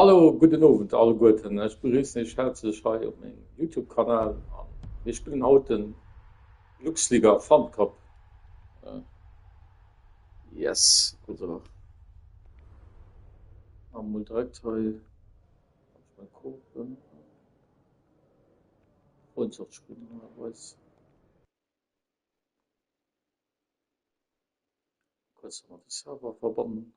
Hallo, guten Abend, alle Guten. Ich begrüße dich herzlich hier auf meinem YouTube-Kanal. Wir spielen heute den Luxliga Fun Cup. Äh, Yes, also haben wir direkt hier mal gucken. Freundschaftsspiel normalerweise. Kurz mal die Server verbunden.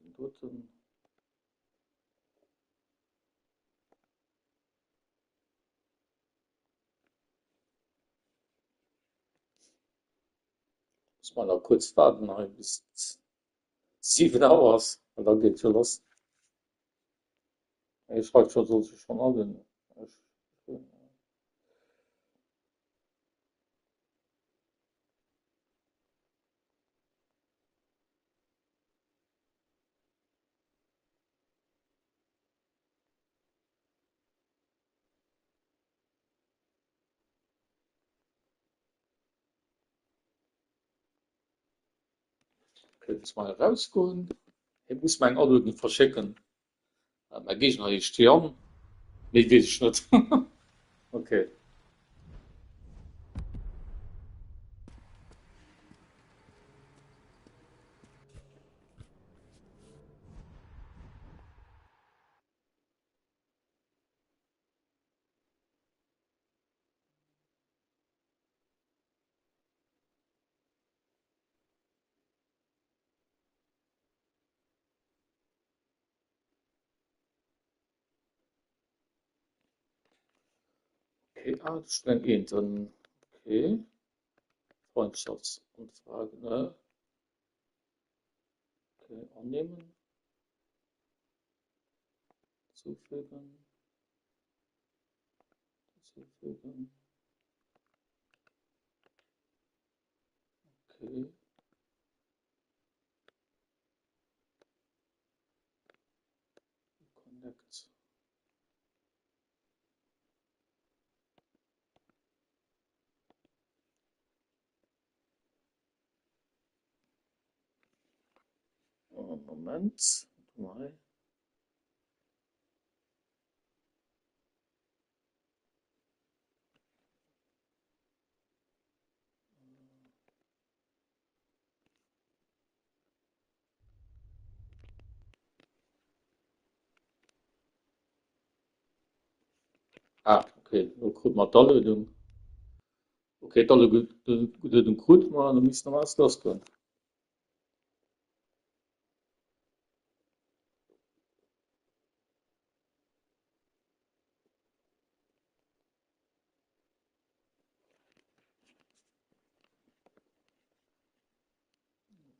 Den dritten. Muss man noch kurz warten, hier bis 7 Uhr, und dann geht's schon los. Ich schreibe schon, soll sich schon alle. Okay, jetzt mal rausgehen. Ich muss mein Auto nicht verschicken. Da gehe ich noch nicht stehen. Nee, weiß ich nicht. Okay. Okay, das ist dann dann. Okay. Freundschaftsanfrage, ne? Okay, annehmen, zufügen, zufügen. Okay, connect. Moment. Mal. Okay. Dann kriegt man Dalle, dann. Okay, Dalle, dann kriegt man, dann müssen wir was losgehen.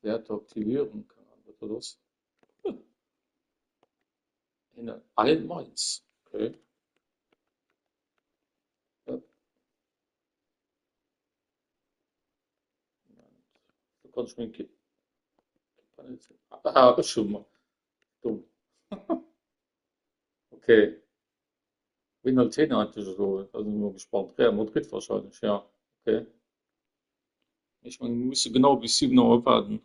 Werte aktivieren kann man bitte los. In allen Mainz. Okay. Ja, da kann ich mir ist schon mal dumm. Okay. Wen Altena hatte ich so, also nur gespannt. Real Madrid wahrscheinlich, ja. Okay. Ich meine, wir müssen genau bis 7 Uhr warten.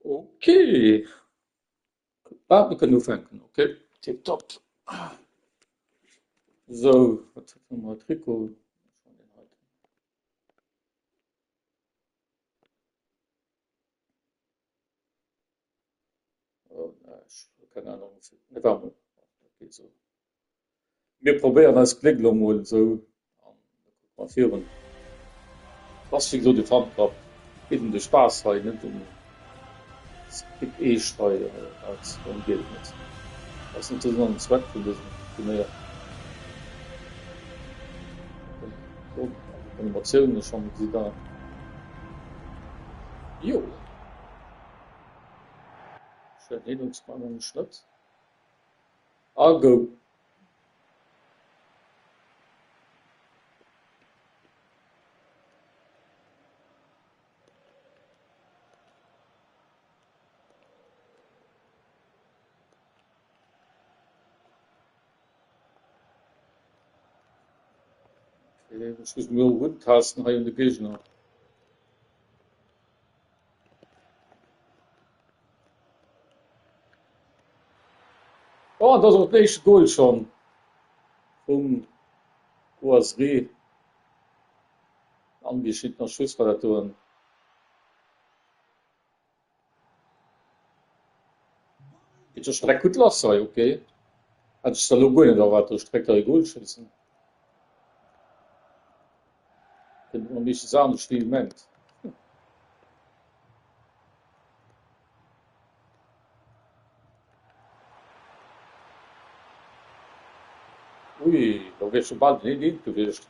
Okay. Wir können anfangen. Okay. Tipptopp. So, was hat man mal Trikot? Oh, na, keine Ahnung. Ne, warte. Geht so. Wir probieren das Glück mal so. Mal führen. Was für so die Fahrt gehabt. Eben der Spaß halt, nicht um. Es gibt eh Steuer, als um Geld nicht. Das ist natürlich noch ein Zweck für das. Naja, so, 'ne, Animationen ist schon wieder. Jo. Verlehnungsmann Schnitt. Go. Ich muss mir gut tasten, hier in der Gegner. Oh, das ist das nächste Goal schon. Vom OSG. Angeschnittener Schussrelatoren. Geht ja schon gut los, okay. Hat ich da Logo nicht erwartet, direkt ein Goal schießen. Könnte man nicht sagen, das Spiel meint. Ui, da wird schon bald nicht gewesen.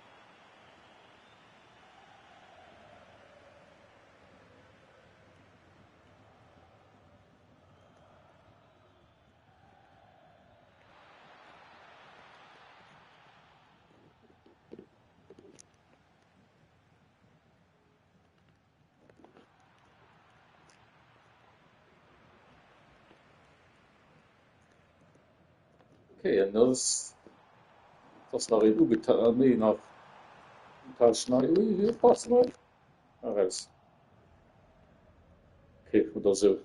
Okay, und das nach EU getan, nee, nach Schnei. Ui, hier passt mal. Raus. Okay, oder so.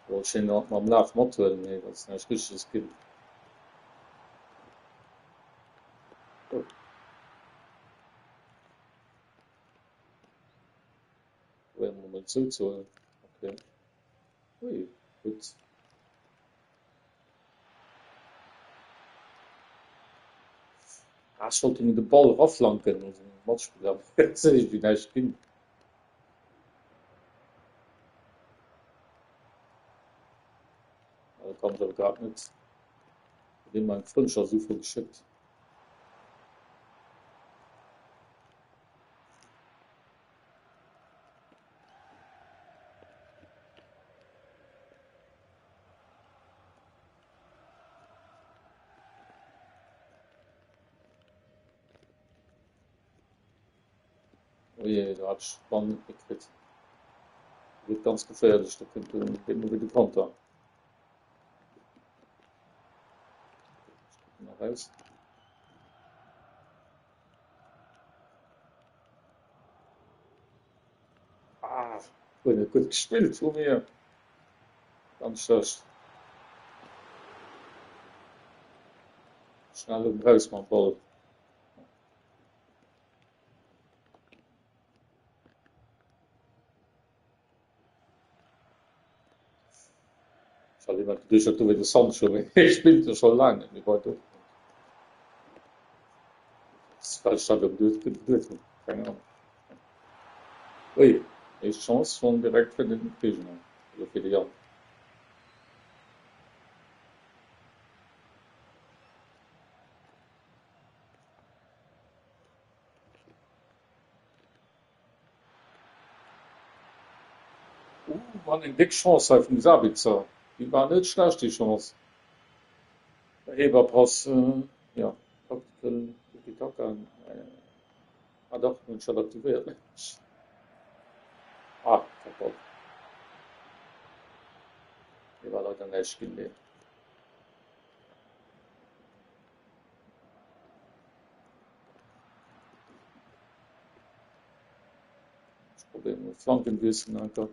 Wollte ich noch mal am Lauf motten, nee, das ist nicht richtiges Kind. Oh, wenn man mal zuzuholen. Okay. Ui, gut. Ich wollte mit dem Ball rauflanken, also ein Matchspieler. Ich bin echt Kind. Da kommt aber gerade nicht. Dem mein Freund schon so viel geschickt. Oh je, da hat ich spannend gekriegt. Wird ganz gefährlich, da könnte man wieder Konter. Mal raus. Ah, wurde gut gespielt von mir. Ganz schlecht. Schnell und raus, mein Ball. Ich habe jemand durch, dass du wieder Sancho. Ich spiele ja schon lange. Ich wollte. Das ist falsch, dass ich durch. Keine Ahnung. Ui, ist Chance von direkt für den Gegner. Oder für die Jan. War eine dicke Chance auf den Sabitzer. Die war nicht schlecht, die Chance. Der Eberpass, ja, Taktical, Tiki-Taka, doch, und schon aktiviert. Kaputt. Die war leider nicht gelegt. Das Problem mit Flankenwissen einfach.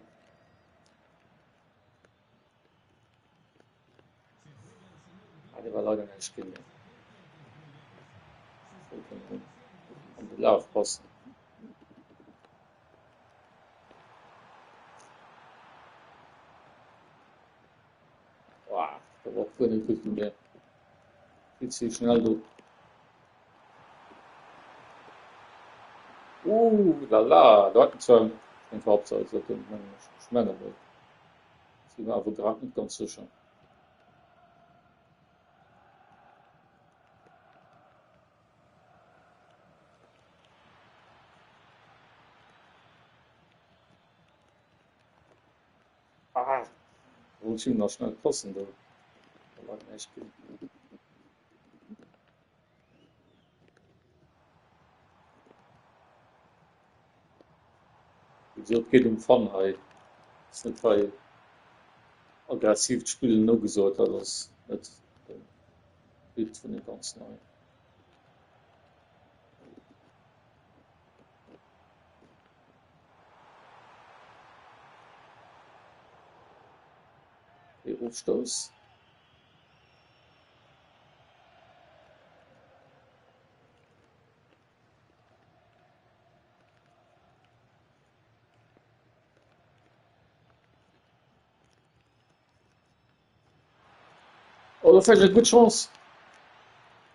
Die war leider nicht gelegt. Und die Lauf passen. Da war keine Küche mehr. Viel zu schnell durch. Lala, da hatten wir eine Halbzeit, so könnte man schmecken. Das war aber gerade nicht ganz sicher. Ah, wollte ich ihm noch schnell passen, da. Da war echt gut. Wie gesagt, geht um Fun, hey. Das ist nicht bei aggressiv spielen nur gesagt, das ist nicht der Bild von den ganz neu. Der Aufstoß. Oh, das ist eine gute Chance.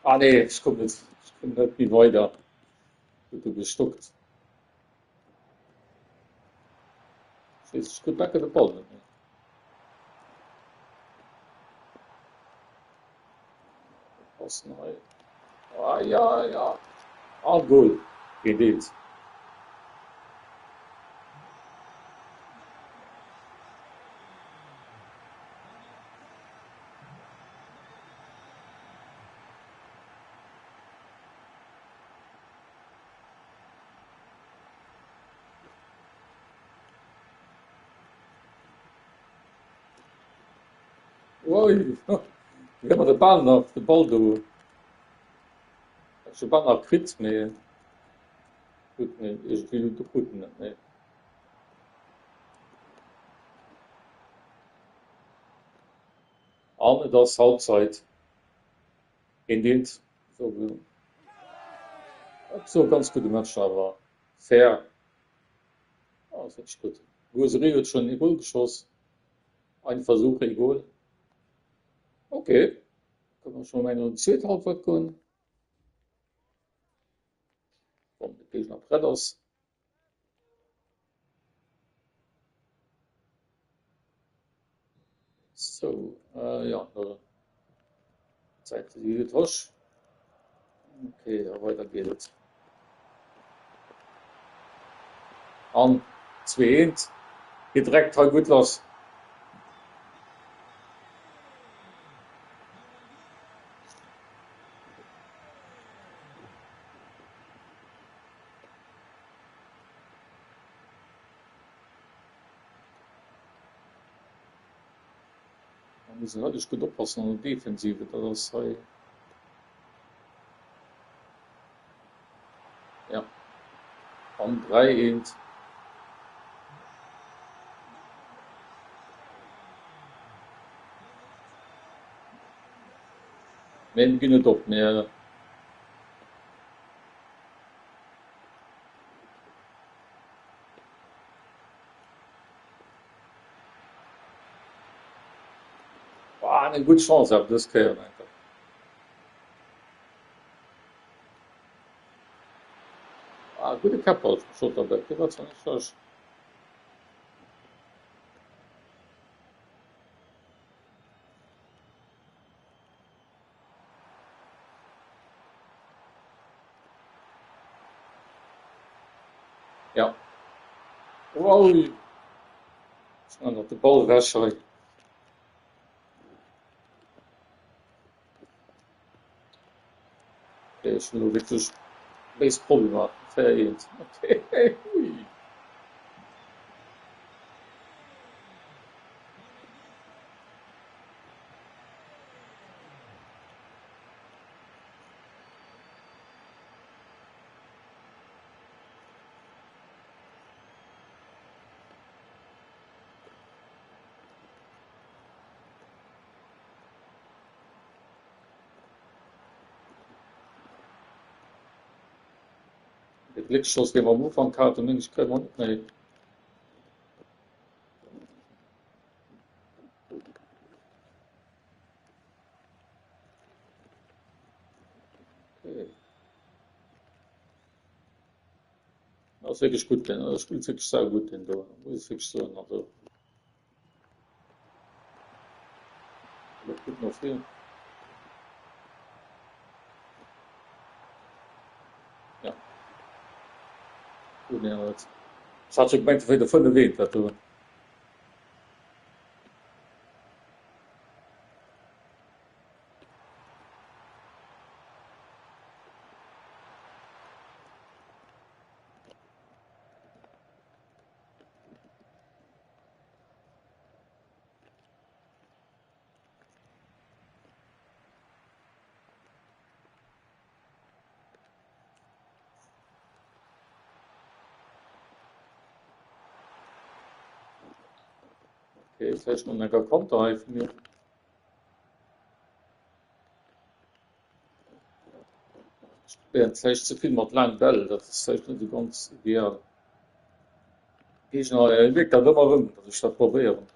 Ah, nee, ich komme nicht wie weiter. Wird gestockt. Ich gut danke der Ball nicht mehr. Passen, hey. Ah, ja, ja. Ah, Goal. Geht. Ui, wir haben den Ball noch, den Ball du. Ich bin noch quitt, mais gut, nee, ich will du gut nicht, nee. Arne, das Halbzeit. In den, so, so ganz gute Match, aber fair. Ah, das ist gut. Gouzerie hat schon ein Goal geschossen. Ein Versuch, ein Goal. Okay, können wir schon mal in die zweite Halbzeit gehen. Vom Gegner Predders. So, ja, Zeit für die Tosch. Okay, ja, weiter geht's. An 2-1. Geht direkt halt gut los. Da müssen wir halt gut aufpassen an der Defensive. Das sei, ja, an 3-1. Wenn wir nicht ab mehr. War eine gute Chance, aber das kann einfach. Ah, gute Kappe, Schotterbeck, das war zwar nicht schlecht. Ja. Wow, schnell noch den Ball wegschreien. Der ist nur wirklich Baseball war. Verehrt. Okay. Ui. Der Blickschuss, den wir am Anfang hatten, den ich kann man nicht mehr. Okay. Das ist wirklich gut, denn das spielt wirklich sehr gut, denn da muss ich wirklich sagen. Also, gut noch viel. Ja, gut, ja. Das hat schon gemeint, wieder von erwähnt, dass du Okay, vielleicht noch ein Konter von mir. Vielleicht zu viel mit langen Ball, das ist vielleicht nicht so ganz ideal. Ich noch, leg da immer rum, dass ich das probieren.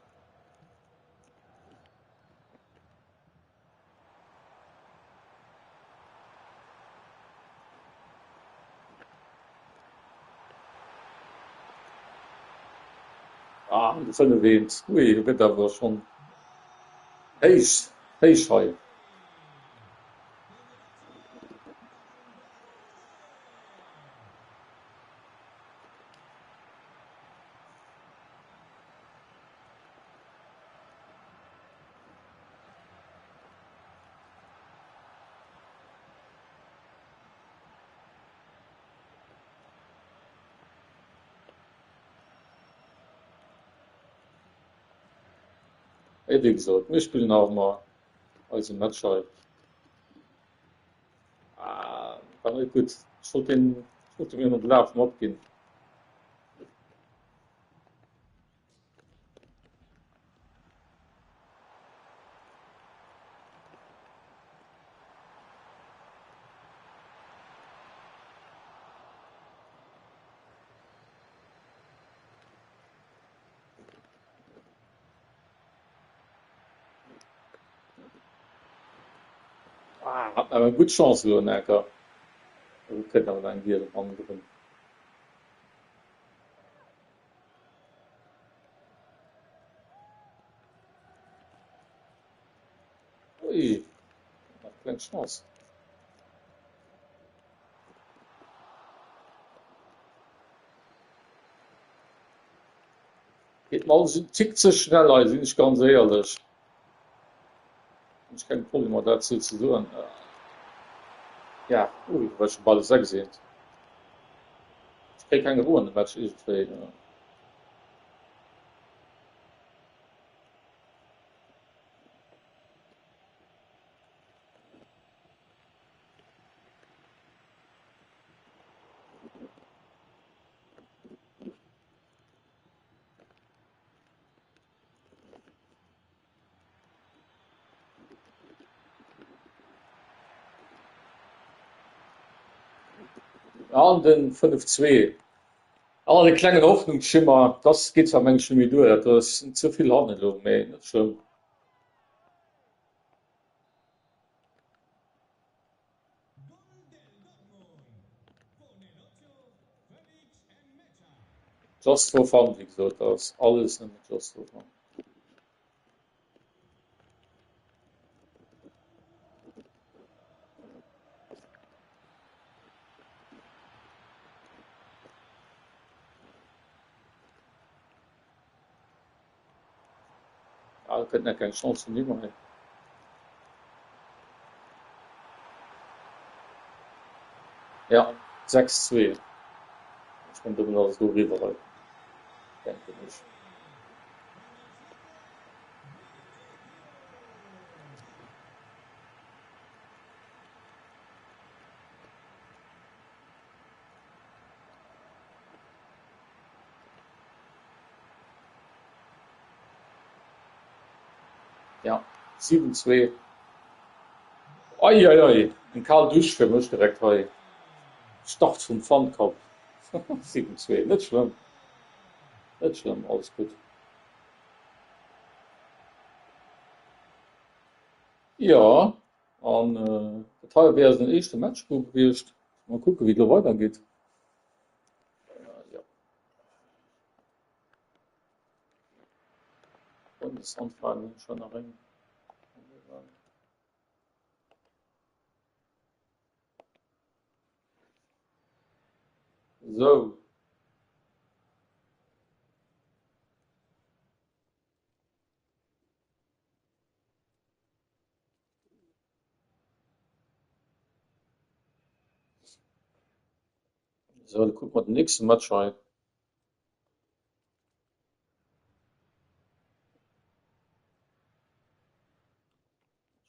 Ah, das sind erwähnt. Ui, du bist aber schon heiß, heiß heu. Wie gesagt, wir spielen auch mal als ein Match heu. Ah, kann ich gut. Ich wollte mir noch laufen abgehen. Ah, hat aber eine gute Chance, so, Necker. Wir können aber dann hier den anderen. Ui, hat keine Chance. Geht mal so ein Tick zu schnell, also bin ich ganz ehrlich. Ich kein Problem dazu zu tun. Ja, ui, weil ich Ball 6 gesehen. Ich krieg keine Ruhe in dem Match irgendwie. Ja. Ja, und den 5-2. Aber die kleine Hoffnungsschimmer, das geht ja manchmal mit durch. Das sind zu viele Handlungen, ey, nicht schlimm. Just for fun, wie gesagt, das ist alles nicht just for fun. Ja, wir könnten ja keine Chance nehmen. Ey. Ja, 6-2. Ich bin immer so rüber, denke ich. Ja, 7-2. Eieiei, ein Karl Dusch für mich direkt heute. Start vom Pfand gehabt. 7-2, nicht schlimm. Nicht schlimm, alles gut. Ja, und das wäre das erste Match gewesen. Mal gucken, wie es weitergeht. Ja, Bundesanfrage schon nach rein. So, so, dann gucken wir den nächsten Match rein.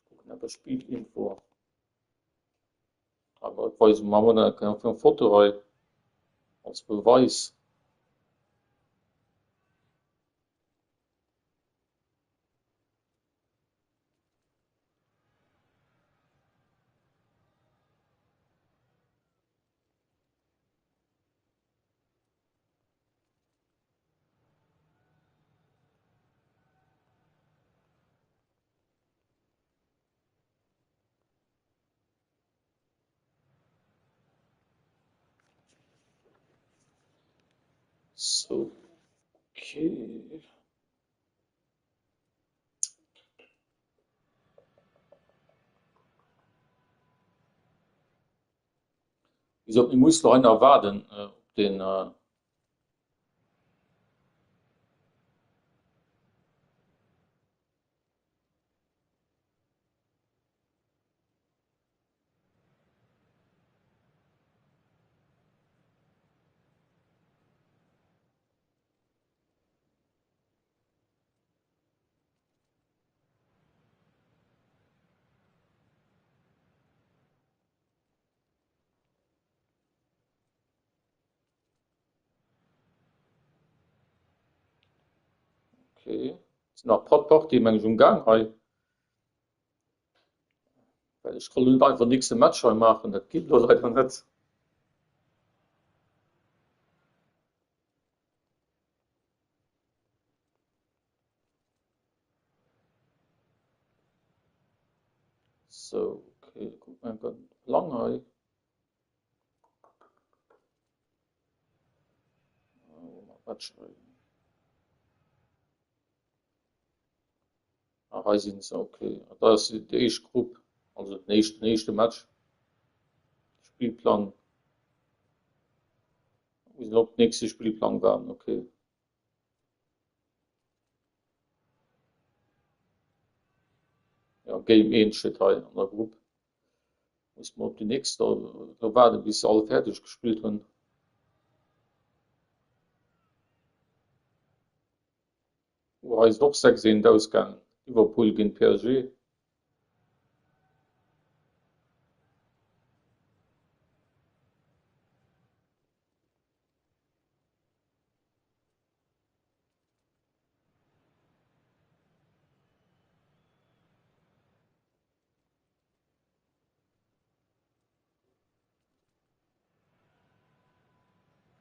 Gucken, ob er spielt irgendwo. Aber ich weiß, machen wir da ein Foto rein als Beweis. So, okay. Wieso, ich muss noch einer warten, auf den, okay. Ist noch Party manchmal schon gang, hey. Weil ich kann nicht einfach nächste Match heute machen, das geht doch leider nicht. So, okay, guck mal, ganz lang, hey. Match, hey. Ah, hier sind sie, okay. Da ist die erste Gruppe, also nächste Match, Spielplan. Ich glaube, nächste Spielplan werden, okay. Ja, Game 1 steht hier an der Gruppe. Muss man auf die nächste, da warten, bis sie alle fertig gespielt haben. Wo heißt doch 16 Ausgang. Liverpool gegen PSG.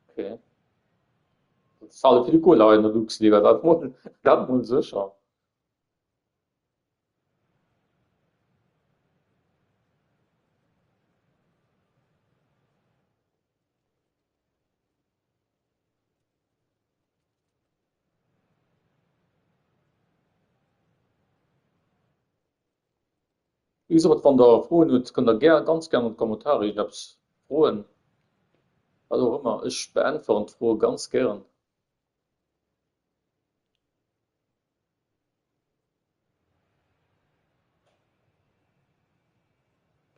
Okay. Das ist halt viel cooler in der Luxliga. Das muss sicher. Wie gesagt, von der Frohen und könnt ihr ganz gerne in die Kommentare. Ich hab's Frohen. Also immer, ich beantworte Frohe ganz gern.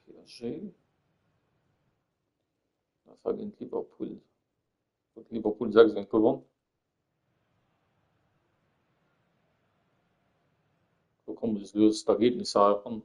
PSG, da vergehen Liverpool. Gut, Liverpool 6 gewonnen. So kommen das löst Ergebnis an.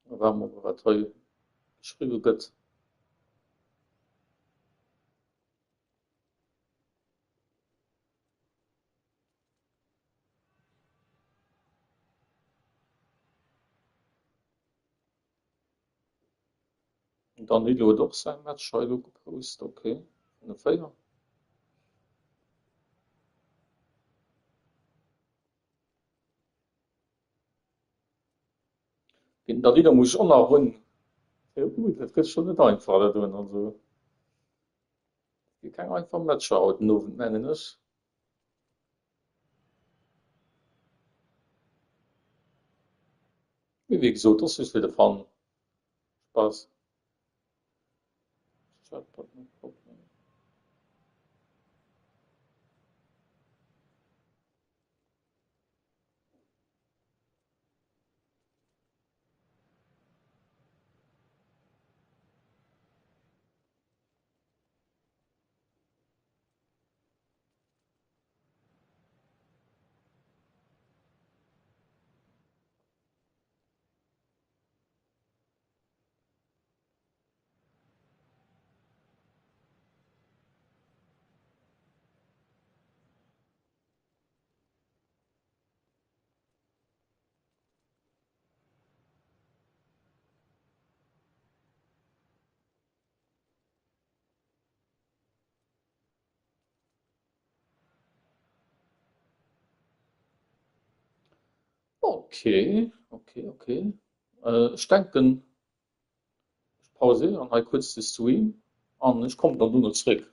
Da werden wir was geschrieben wird. Und dann Danilo doch sein Match heute gepostet, okay. Eine Feier. Den Danilo muss ich auch noch holen. Ja gut, das geht schon nicht einfach da drin. Also, ich kann einfach Match heute nur nennen, ist. Wie gesagt, das ist wieder von Spaß. Okay. Ich denke, ich pausiere und halt kurz den Stream und ich komme dann nur noch zurück,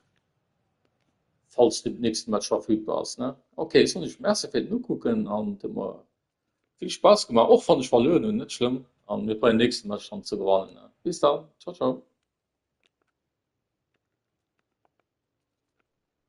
falls dem nächsten Match verfügbar ist. Ne? Okay, so nicht mehr für nur gucken und immer viel Spaß gemacht. Auch fand ich verloren und nicht schlimm. Und wir bei den nächsten Match dann zu gewinnen. Ne? Bis dann. Ciao, ciao.